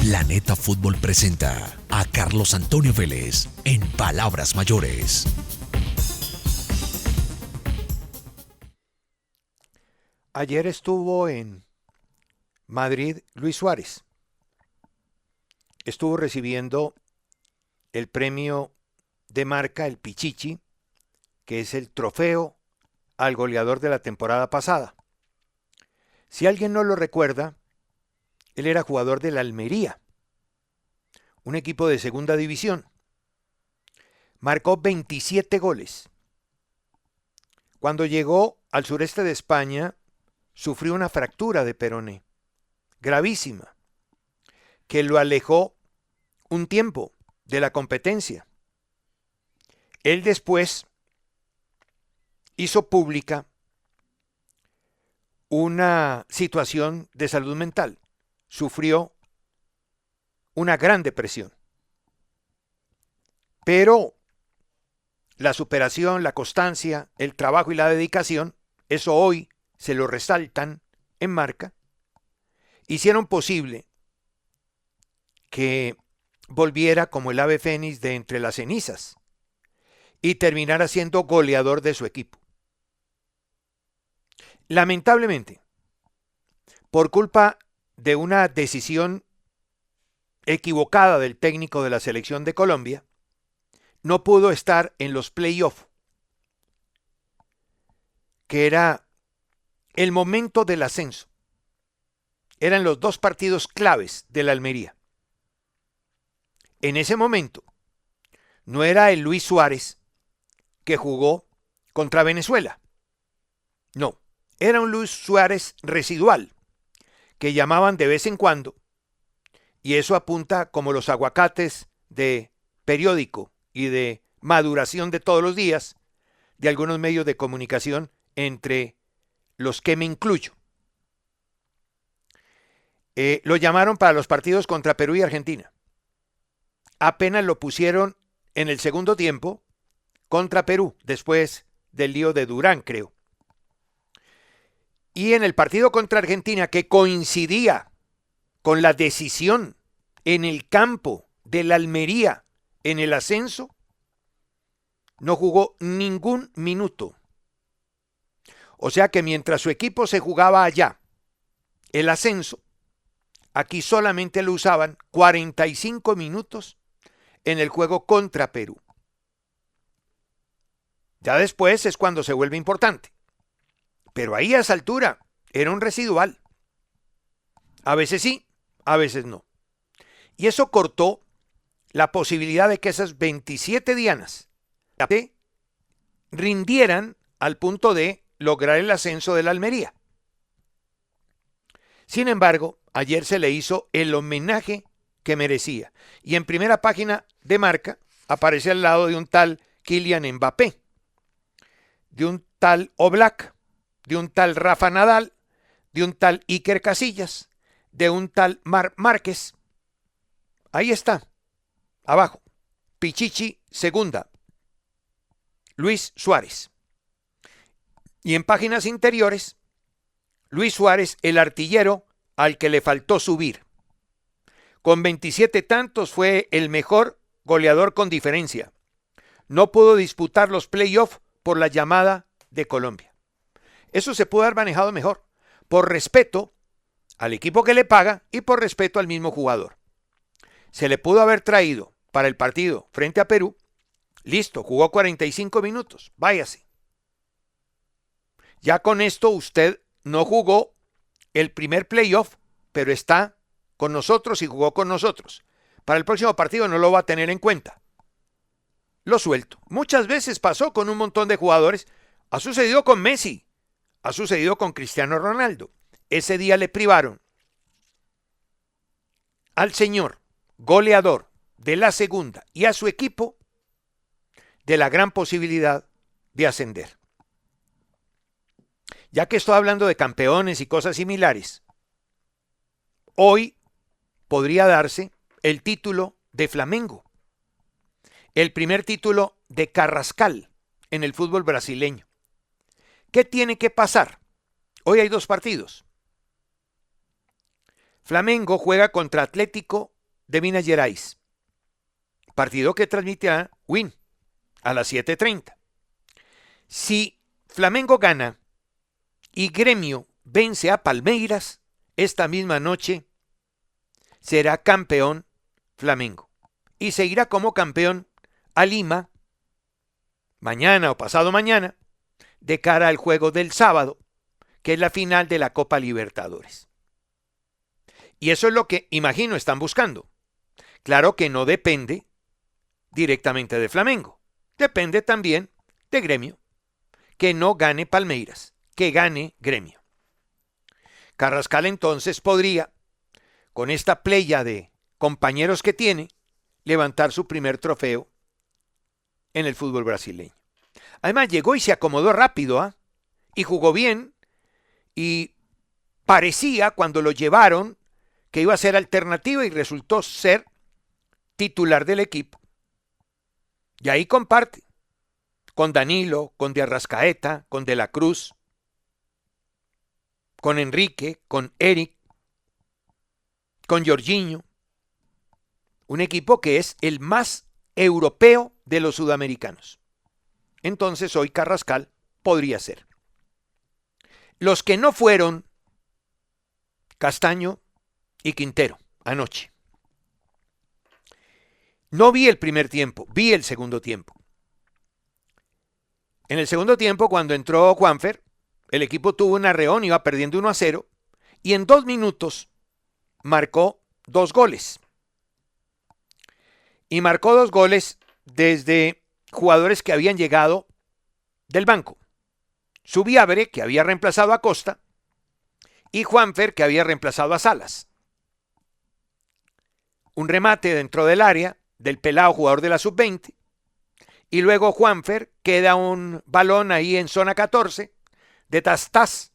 Planeta Fútbol presenta a Carlos Antonio Vélez en Palabras Mayores. Ayer estuvo en Madrid Luis Suárez. Estuvo recibiendo el premio de marca, el Pichichi, que es el trofeo al goleador de la temporada pasada. Si alguien no lo recuerda, él era jugador del Almería, un equipo de segunda división. Marcó 27 goles. Cuando llegó al sureste de España, sufrió una fractura de peroné, gravísima, que lo alejó un tiempo de la competencia. Él después hizo pública una situación de salud mental. Sufrió una gran depresión. Pero la superación, la constancia, el trabajo y la dedicación, eso hoy se lo resaltan en marca, hicieron posible que volviera como el ave fénix de entre las cenizas y terminara siendo goleador de su equipo. Lamentablemente, por culpa de una decisión equivocada del técnico de la selección de Colombia, no pudo estar en los playoffs, que era el momento del ascenso. Eran los dos partidos claves de la Almería. En ese momento, no era el Luis Suárez que jugó contra Venezuela. No, era un Luis Suárez residual, que llamaban de vez en cuando, y eso apunta como los aguacates de periódico y de maduración de todos los días de algunos medios de comunicación, entre los que me incluyo. Lo llamaron para los partidos contra Perú y Argentina. Apenas lo pusieron en el segundo tiempo contra Perú, después del lío de Durán, creo. Y en el partido contra Argentina, que coincidía con la decisión en el campo de la Almería en el ascenso, no jugó ningún minuto. O sea que mientras su equipo se jugaba allá el ascenso, aquí solamente lo usaban 45 minutos en el juego contra Perú. Ya después es cuando se vuelve importante. Pero ahí a esa altura era un residual. A veces sí, a veces no. Y eso cortó la posibilidad de que esas 27 dianas rindieran al punto de lograr el ascenso de la Almería. Sin embargo, ayer se le hizo el homenaje que merecía. Y en primera página de marca aparece al lado de un tal Kylian Mbappé, de un tal Oblak, de un tal Rafa Nadal, de un tal Iker Casillas, de un tal Marc Márquez. Ahí está, abajo, Pichichi segunda, Luis Suárez. Y en páginas interiores, Luis Suárez, el artillero al que le faltó subir. Con 27 tantos fue el mejor goleador con diferencia. No pudo disputar los playoffs por la llamada de Colombia. Eso se pudo haber manejado mejor, por respeto al equipo que le paga y por respeto al mismo jugador. Se le pudo haber traído para el partido frente a Perú. Listo, jugó 45 minutos, váyase. Ya con esto usted no jugó el primer playoff, pero está con nosotros y jugó con nosotros. Para el próximo partido no lo va a tener en cuenta. Lo suelto. Muchas veces pasó con un montón de jugadores. Ha sucedido con Messi. Ha sucedido con Cristiano Ronaldo. Ese día le privaron al señor goleador de la segunda y a su equipo de la gran posibilidad de ascender. Ya que estoy hablando de campeones y cosas similares, hoy podría darse el título de Flamengo, el primer título de Carrascal en el fútbol brasileño. ¿Qué tiene que pasar? Hoy hay dos partidos. Flamengo juega contra Atlético de Minas Gerais. Partido que transmitirá Win a las 7:30. Si Flamengo gana y Gremio vence a Palmeiras, esta misma noche será campeón Flamengo. Y seguirá como campeón a Lima mañana o pasado mañana, de cara al juego del sábado, que es la final de la Copa Libertadores. Y eso es lo que, imagino, están buscando. Claro que no depende directamente de Flamengo. Depende también de Gremio. Que no gane Palmeiras, que gane Gremio. Carrascal entonces podría, con esta playa de compañeros que tiene, levantar su primer trofeo en el fútbol brasileño. Además llegó y se acomodó rápido, ¿ah? Y jugó bien, y parecía cuando lo llevaron que iba a ser alternativa y resultó ser titular del equipo. Y ahí comparte con Danilo, con De Arrascaeta, con De la Cruz, con Enrique, con Eric, con Jorginho. Un equipo que es el más europeo de los sudamericanos. Entonces hoy Carrascal podría ser. Los que no fueron, Castaño y Quintero, anoche. No vi el primer tiempo, vi el segundo tiempo. En el segundo tiempo, cuando entró Juanfer, el equipo tuvo un arreón, iba perdiendo 1-0, y en 2 minutos marcó 2 goles. Y marcó 2 goles desde jugadores que habían llegado del banco. Subiabre, que había reemplazado a Costa, y Juanfer, que había reemplazado a Salas. Un remate dentro del área del pelado jugador de la sub-20, y luego Juanfer queda un balón ahí en zona 14 de Tastás,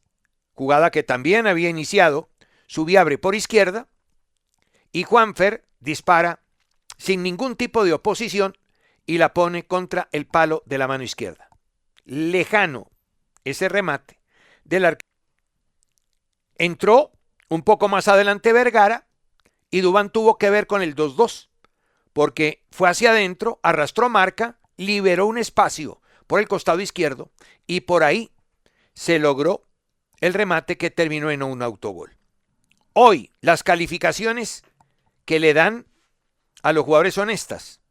jugada que también había iniciado Subiabre por izquierda, y Juanfer dispara sin ningún tipo de oposición y la pone contra el palo de la mano izquierda. Lejano ese remate del arquero. Entró un poco más adelante Vergara y Duván tuvo que ver con el 2-2 porque fue hacia adentro, arrastró marca, liberó un espacio por el costado izquierdo y por ahí se logró el remate que terminó en un autogol. Hoy las calificaciones que le dan a los jugadores son estas.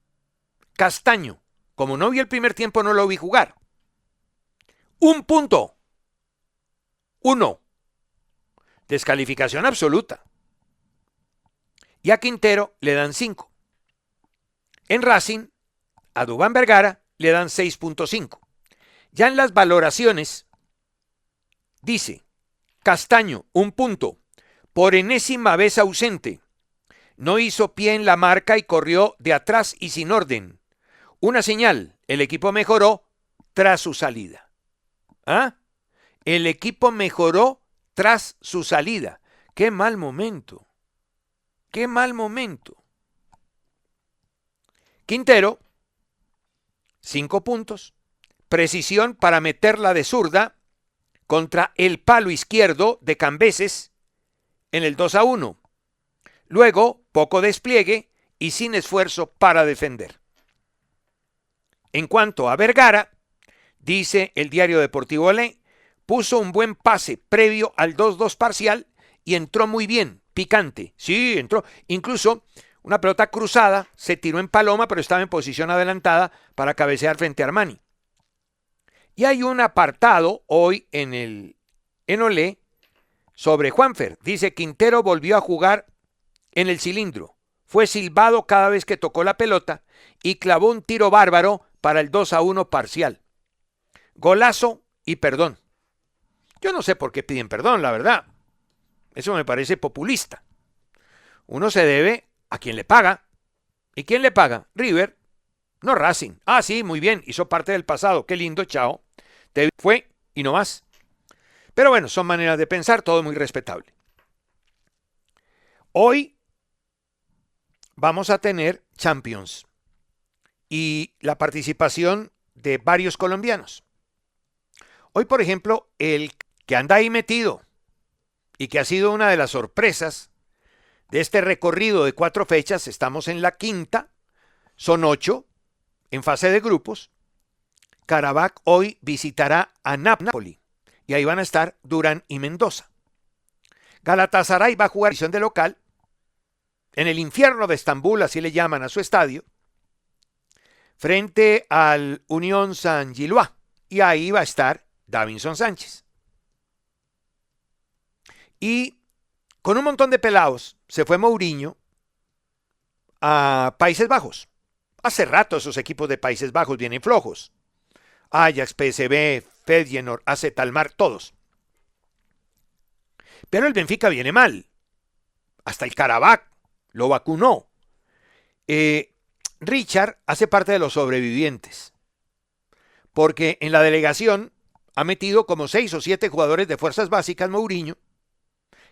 Castaño, como no vi el primer tiempo, no lo vi jugar. 1 punto. 1. Descalificación absoluta. Y a Quintero le dan 5. En Racing, a Duván Vergara le dan 6.5. Ya en las valoraciones, dice, Castaño, 1 punto. Por enésima vez ausente. No hizo pie en la marca y corrió de atrás y sin orden. Una señal, el equipo mejoró tras su salida. ¿Ah? El equipo mejoró tras su salida. ¡Qué mal momento! ¡Qué mal momento! Quintero, 5 puntos. Precisión para meterla de zurda contra el palo izquierdo de Cambeses en el 2-1. Luego, poco despliegue y sin esfuerzo para defender. En cuanto a Vergara, dice el diario Deportivo Olé, puso un buen pase previo al 2-2 parcial y entró muy bien, picante. Sí, entró. Incluso una pelota cruzada, se tiró en paloma, pero estaba en posición adelantada para cabecear frente a Armani. Y hay un apartado hoy en Olé sobre Juanfer. Dice, Quintero volvió a jugar en el cilindro. Fue silbado cada vez que tocó la pelota y clavó un tiro bárbaro para el 2-1 parcial. Golazo y perdón. Yo no sé por qué piden perdón, la verdad. Eso me parece populista. Uno se debe a quien le paga. ¿Y quién le paga? River, no Racing. Ah, sí, muy bien, hizo parte del pasado. Qué lindo, chao. Te fue y no más. Pero bueno, son maneras de pensar, todo muy respetable. Hoy vamos a tener Champions y la participación de varios colombianos. Hoy, por ejemplo, el que anda ahí metido y que ha sido una de las sorpresas de este recorrido de 4 fechas, estamos en la quinta, son 8 en fase de grupos. Karabakh hoy visitará a Napoli y ahí van a estar Durán y Mendoza. Galatasaray va a jugar de local en el infierno de Estambul, así le llaman a su estadio, frente al Unión Saint-Gilloise, y ahí va a estar Davinson Sánchez. Y con un montón de pelados se fue Mourinho a Países Bajos. Hace rato esos equipos de Países Bajos vienen flojos. Ajax, PSV, Feyenoord, AZ Alkmaar, todos. Pero el Benfica viene mal. Hasta el Karabakh lo vacunó. Richard hace parte de los sobrevivientes. Porque en la delegación ha metido como 6 o 7 jugadores de fuerzas básicas Mourinho,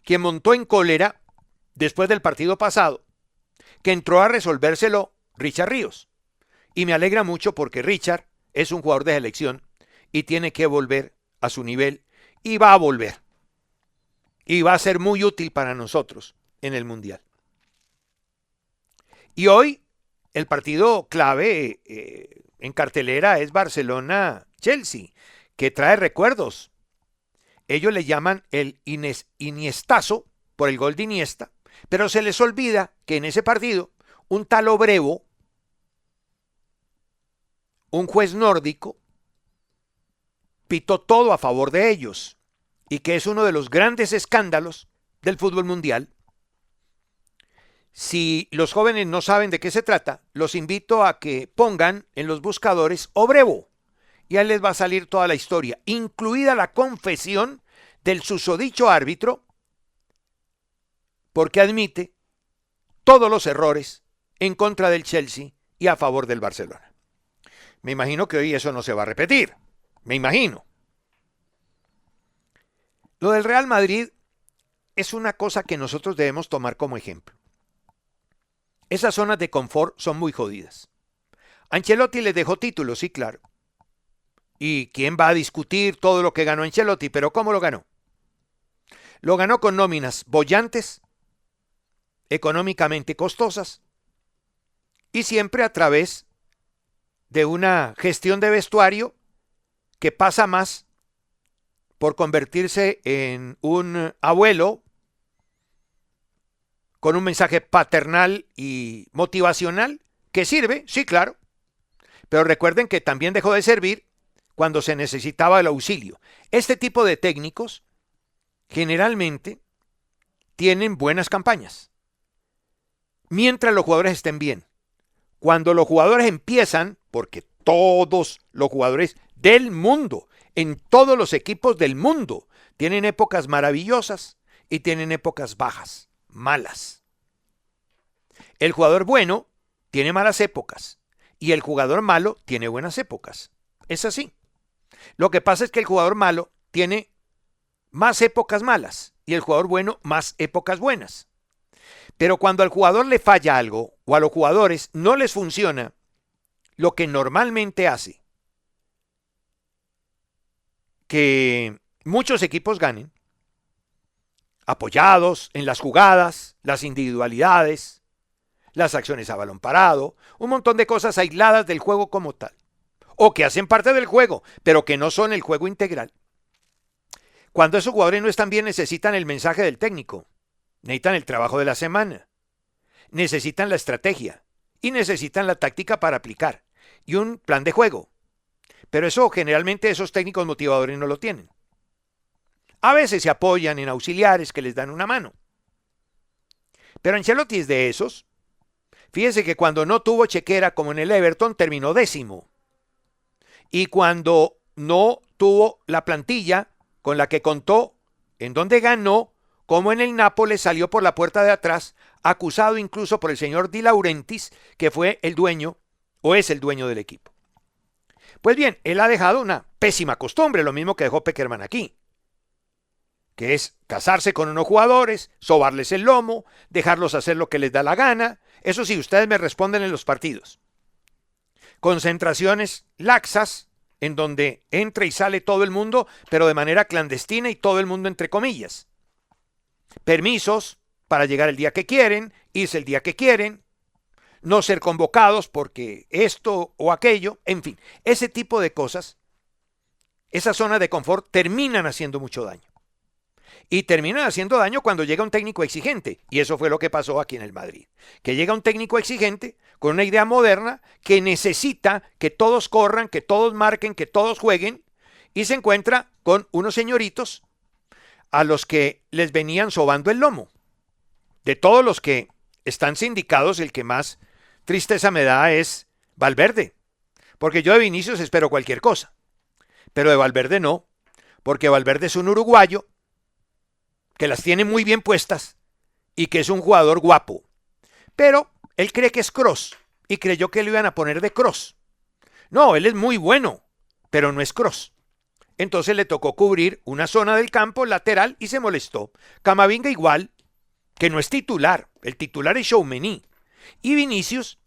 quien montó en cólera después del partido pasado, que entró a resolvérselo Richard Ríos. Y me alegra mucho porque Richard es un jugador de selección y tiene que volver a su nivel y va a volver. Y va a ser muy útil para nosotros en el Mundial. Y hoy el partido clave en cartelera es Barcelona-Chelsea, que trae recuerdos. Ellos le llaman el Iniestazo por el gol de Iniesta, pero se les olvida que en ese partido un tal Obrevo, un juez nórdico, pitó todo a favor de ellos y que es uno de los grandes escándalos del fútbol mundial. Si los jóvenes no saben de qué se trata, los invito a que pongan en los buscadores Obrevo y ahí les va a salir toda la historia, incluida la confesión del susodicho árbitro, porque admite todos los errores en contra del Chelsea y a favor del Barcelona. Me imagino que hoy eso no se va a repetir, me imagino. Lo del Real Madrid es una cosa que nosotros debemos tomar como ejemplo. Esas zonas de confort son muy jodidas. Ancelotti les dejó títulos, sí, claro. ¿Y quién va a discutir todo lo que ganó Ancelotti? ¿Pero cómo lo ganó? Lo ganó con nóminas bollantes, económicamente costosas, y siempre a través de una gestión de vestuario que pasa más por convertirse en un abuelo con un mensaje paternal y motivacional que sirve, sí, claro. Pero recuerden que también dejó de servir cuando se necesitaba el auxilio. Este tipo de técnicos generalmente tienen buenas campañas, mientras los jugadores estén bien. Cuando los jugadores empiezan, porque todos los jugadores del mundo, en todos los equipos del mundo, tienen épocas maravillosas y tienen épocas bajas, malas. El jugador bueno tiene malas épocas y el jugador malo tiene buenas épocas. Es así. Lo que pasa es que el jugador malo tiene más épocas malas y el jugador bueno más épocas buenas. Pero cuando al jugador le falla algo o a los jugadores no les funciona lo que normalmente hace que muchos equipos ganen, apoyados en las jugadas, las individualidades, las acciones a balón parado, un montón de cosas aisladas del juego como tal, o que hacen parte del juego, pero que no son el juego integral. Cuando esos jugadores no están bien, necesitan el mensaje del técnico, necesitan el trabajo de la semana, necesitan la estrategia y necesitan la táctica para aplicar y un plan de juego. Pero eso generalmente esos técnicos motivadores no lo tienen. A veces se apoyan en auxiliares que les dan una mano. Pero Ancelotti es de esos. Fíjense que cuando no tuvo chequera como en el Everton terminó 10º. Y cuando no tuvo la plantilla con la que contó, en donde ganó, como en el Nápoles salió por la puerta de atrás, acusado incluso por el señor Di Laurentiis, que fue el dueño o es el dueño del equipo. Pues bien, él ha dejado una pésima costumbre, lo mismo que dejó Pekerman aquí, que es casarse con unos jugadores, sobarles el lomo, dejarlos hacer lo que les da la gana. Eso sí, ustedes me responden en los partidos. Concentraciones laxas, en donde entra y sale todo el mundo, pero de manera clandestina y todo el mundo entre comillas. Permisos para llegar el día que quieren, irse el día que quieren, no ser convocados porque esto o aquello, en fin, ese tipo de cosas, esa zona de confort terminan haciendo mucho daño. Y terminan haciendo daño cuando llega un técnico exigente. Y eso fue lo que pasó aquí en el Madrid. Que llega un técnico exigente con una idea moderna que necesita que todos corran, que todos marquen, que todos jueguen. Y se encuentra con unos señoritos a los que les venían sobando el lomo. De todos los que están sindicados, el que más tristeza me da es Valverde. Porque yo de Vinicius espero cualquier cosa. Pero de Valverde no. Porque Valverde es un uruguayo que las tiene muy bien puestas y que es un jugador guapo. Pero él cree que es Kroos y creyó que lo iban a poner de Kroos. No, él es muy bueno, pero no es Kroos. Entonces le tocó cubrir una zona del campo lateral y se molestó. Camavinga igual, que no es titular. El titular es Tchouaméni. Y Vinicius,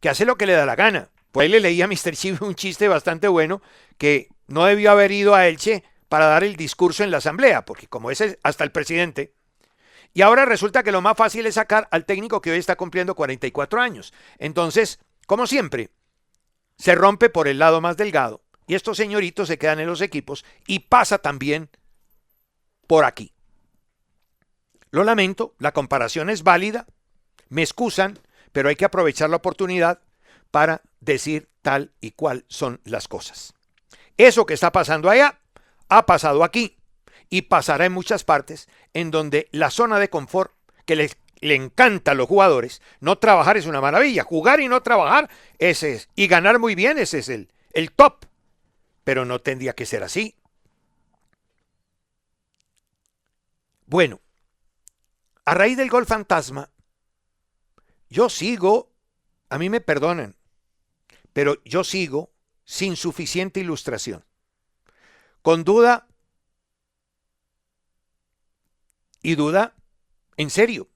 que hace lo que le da la gana. Por ahí le leí a Mr. Chip un chiste bastante bueno, que no debió haber ido a Elche para dar el discurso en la asamblea, porque como es hasta el presidente, y ahora resulta que lo más fácil es sacar al técnico que hoy está cumpliendo 44 años. Entonces, como siempre, se rompe por el lado más delgado, y estos señoritos se quedan en los equipos, y pasa también por aquí. Lo lamento, la comparación es válida, me excusan, pero hay que aprovechar la oportunidad para decir tal y cual son las cosas. Eso que está pasando allá, ha pasado aquí y pasará en muchas partes en donde la zona de confort que le encanta a los jugadores, no trabajar es una maravilla, jugar y no trabajar, ese es, y ganar muy bien, ese es el top, pero no tendría que ser así. Bueno, a raíz del gol fantasma, yo sigo, a mí me perdonan, pero yo sigo sin suficiente ilustración. Con duda, y duda en serio.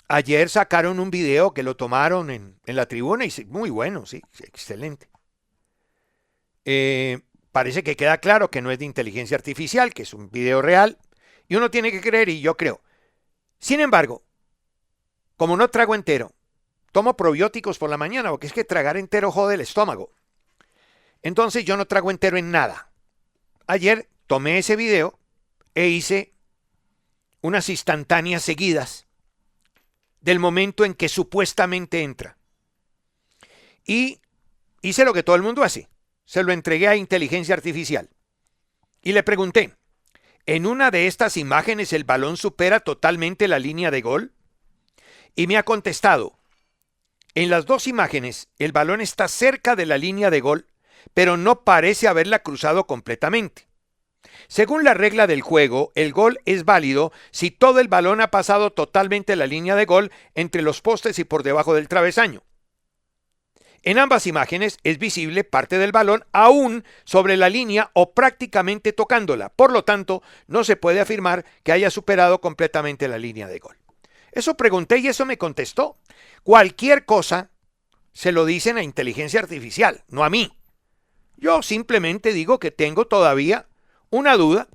Ayer sacaron un video que lo tomaron en la tribuna y muy bueno, sí, excelente. Parece que queda claro que no es de inteligencia artificial, que es un video real, y uno tiene que creer, y yo creo. Sin embargo, como no trago entero, tomo probióticos por la mañana, porque es que tragar entero jode el estómago. Entonces yo no trago entero en nada. Ayer tomé ese video e hice unas instantáneas seguidas del momento en que supuestamente entra. Y hice lo que todo el mundo hace. Se lo entregué a inteligencia artificial. Y le pregunté, ¿en una de estas imágenes el balón supera totalmente la línea de gol? Y me ha contestado, en las dos imágenes el balón está cerca de la línea de gol, pero no parece haberla cruzado completamente. Según la regla del juego, el gol es válido si todo el balón ha pasado totalmente la línea de gol entre los postes y por debajo del travesaño. En ambas imágenes es visible parte del balón aún sobre la línea o prácticamente tocándola. Por lo tanto, no se puede afirmar que haya superado completamente la línea de gol. Eso pregunté y eso me contestó. Cualquier cosa se lo dicen a inteligencia artificial, no a mí. Yo simplemente digo que tengo todavía una duda.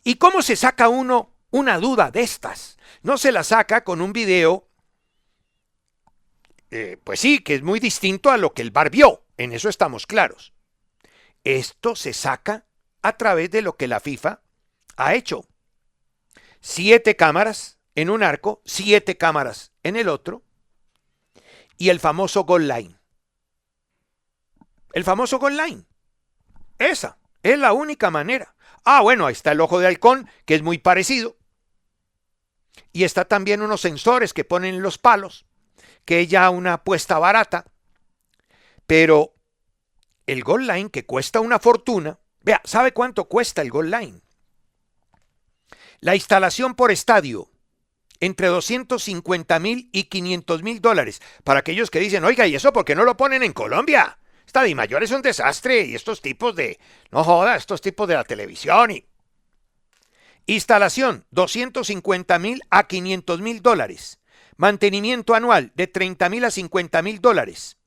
¿Y cómo se saca uno una duda de estas? No se la saca con un video, pues sí, que es muy distinto a lo que el VAR vio, en eso estamos claros. Esto se saca a través de lo que la FIFA ha hecho. 7 cámaras en un arco, 7 cámaras en el otro, y el famoso goal line. El famoso goal line. Esa es la única manera. Ah, bueno, ahí está el ojo de halcón, que es muy parecido. Y está también unos sensores que ponen en los palos, que es ya una apuesta barata. Pero el goal line, que cuesta una fortuna, vea, ¿sabe cuánto cuesta el goal line? La instalación por estadio, entre 250,000 y 500,000 dólares. Para aquellos que dicen, oiga, ¿y eso por qué no lo ponen en Colombia? Esta Dimayor es un desastre y estos tipos de, no joda, estos tipos de la televisión. Instalación, 250,000 a 500,000 dólares. Mantenimiento anual de 30,000 a 50,000 dólares.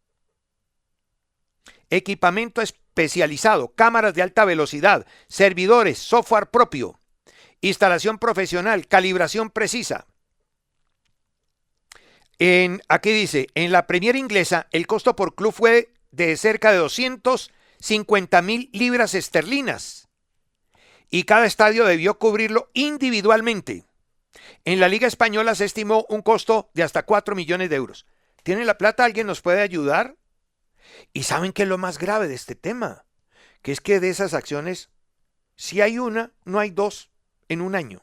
Equipamiento especializado, cámaras de alta velocidad, servidores, software propio, instalación profesional, calibración precisa. Aquí dice, en la Premier inglesa el costo por club fue de cerca de 250.000 libras esterlinas y cada estadio debió cubrirlo individualmente. En la Liga Española se estimó un costo de hasta 4 millones de euros. ¿Tiene la plata? ¿Alguien nos puede ayudar? Y ¿saben qué es lo más grave de este tema? Que es que de esas acciones, si hay una, no hay dos en un año.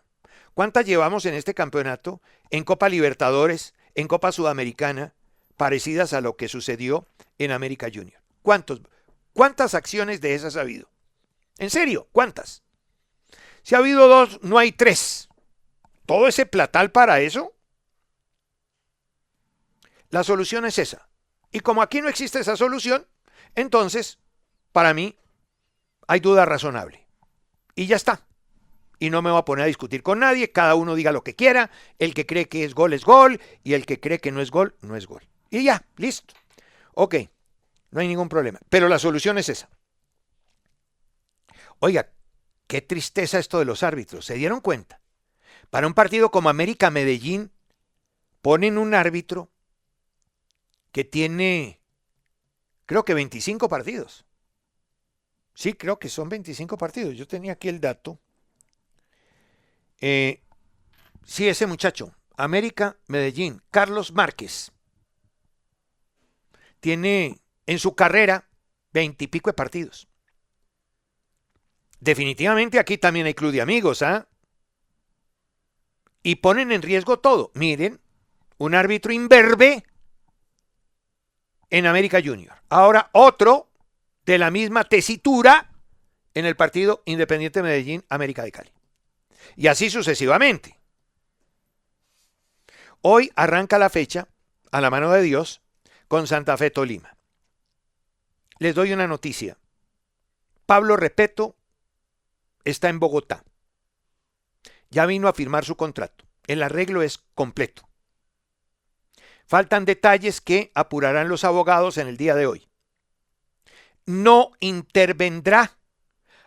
¿Cuántas llevamos en este campeonato? En Copa Libertadores, en Copa Sudamericana, parecidas a lo que sucedió en América Junior. ¿Cuántas acciones de esas ha habido? ¿En serio? ¿Cuántas? Si ha habido dos, no hay tres. ¿Todo ese platal para eso? La solución es esa. Y como aquí no existe esa solución, entonces, para mí, hay duda razonable. Y ya está. Y no me voy a poner a discutir con nadie, cada uno diga lo que quiera, el que cree que es gol, y el que cree que no es gol, no es gol. Y ya, listo. Ok, no hay ningún problema. Pero la solución es esa. Oiga, qué tristeza esto de los árbitros, ¿se dieron cuenta? Para un partido como América Medellín, ponen un árbitro que tiene, creo que 25 partidos. Sí, creo que son 25 partidos. Yo tenía aquí el dato. Sí, ese muchacho, América Medellín, Carlos Márquez, tiene en su carrera 20 y pico de partidos. Definitivamente aquí también hay club de amigos, ¿ah? Y ponen en riesgo todo. Miren, un árbitro imberbe en América Junior. Ahora otro de la misma tesitura en el partido Independiente Medellín, América de Cali. Y así sucesivamente. Hoy arranca la fecha, a la mano de Dios, con Santa Fe Tolima. Les doy una noticia. Pablo Repeto está en Bogotá. Ya vino a firmar su contrato. El arreglo es completo. Faltan detalles que apurarán los abogados en el día de hoy. No intervendrá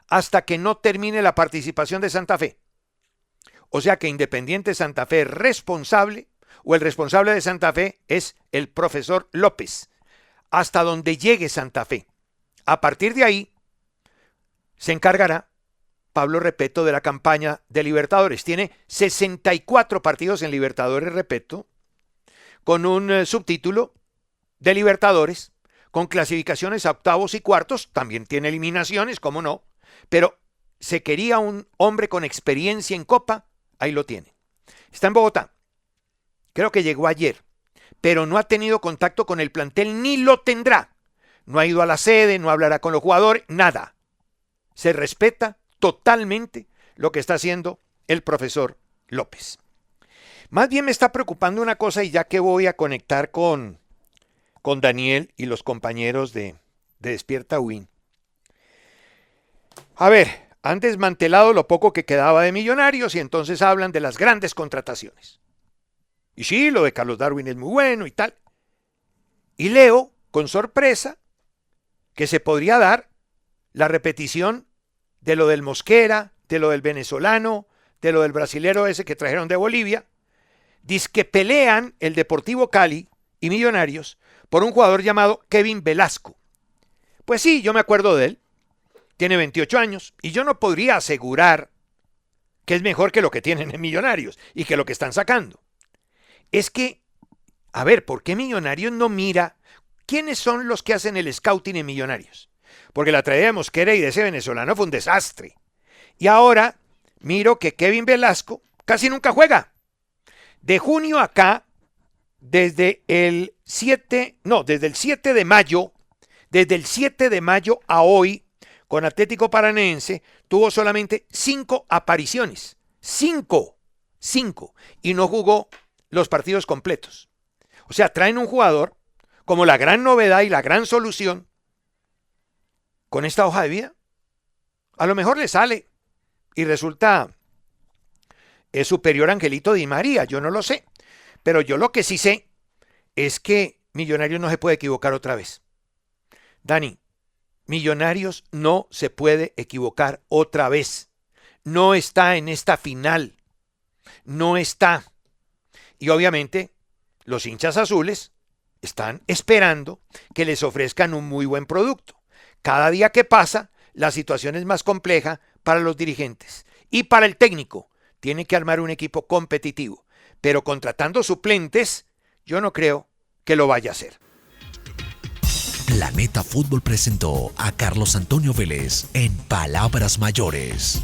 hasta que no termine la participación de Santa Fe. O sea que Independiente Santa Fe es responsable, o el responsable de Santa Fe es el profesor López, hasta donde llegue Santa Fe. A partir de ahí, se encargará Pablo Repeto de la campaña de Libertadores. Tiene 64 partidos en Libertadores, Repeto, con un subtítulo de Libertadores, con clasificaciones a octavos y cuartos, también tiene eliminaciones, cómo no, pero se quería un hombre con experiencia en Copa, ahí lo tiene. Está en Bogotá, creo que llegó ayer, pero no ha tenido contacto con el plantel ni lo tendrá. No ha ido a la sede, no hablará con los jugadores, nada. Se respeta totalmente lo que está haciendo el profesor López. Más bien me está preocupando una cosa, y ya que voy a conectar con Daniel y los compañeros de Despierta Win. A ver, han desmantelado lo poco que quedaba de Millonarios y entonces hablan de las grandes contrataciones. Y sí, lo de Carlos Darwin es muy bueno y tal. Y leo con sorpresa que se podría dar la repetición de lo del Mosquera, de lo del venezolano, de lo del brasilero ese que trajeron de Bolivia. Dizque pelean el Deportivo Cali y Millonarios por un jugador llamado Kevin Velasco. Pues sí, yo me acuerdo de él. Tiene 28 años y yo no podría asegurar que es mejor que lo que tienen en Millonarios y que lo que están sacando. Es que, a ver, ¿por qué Millonarios no mira quiénes son los que hacen el scouting en Millonarios? Porque la tragedia de Mosquera y de ese venezolano fue un desastre. Y ahora miro que Kevin Velasco casi nunca juega. De junio acá, desde el 7 de mayo, desde el 7 de mayo a hoy, con Atlético Paranaense, tuvo solamente 5 apariciones. 5. Y no jugó los partidos completos. O sea, traen un jugador como la gran novedad y la gran solución con esta hoja de vida. A lo mejor le sale y resulta superior a Angelito Di María, yo no lo sé. Pero yo lo que sí sé es que Millonarios no se puede equivocar otra vez. Dani, Millonarios no se puede equivocar otra vez. No está en esta final. No está. Y obviamente los hinchas azules están esperando que les ofrezcan un muy buen producto. Cada día que pasa, la situación es más compleja para los dirigentes y para el técnico. Tiene que armar un equipo competitivo, pero contratando suplentes, yo no creo que lo vaya a hacer. Planeta Fútbol presentó a Carlos Antonio Vélez en Palabras Mayores.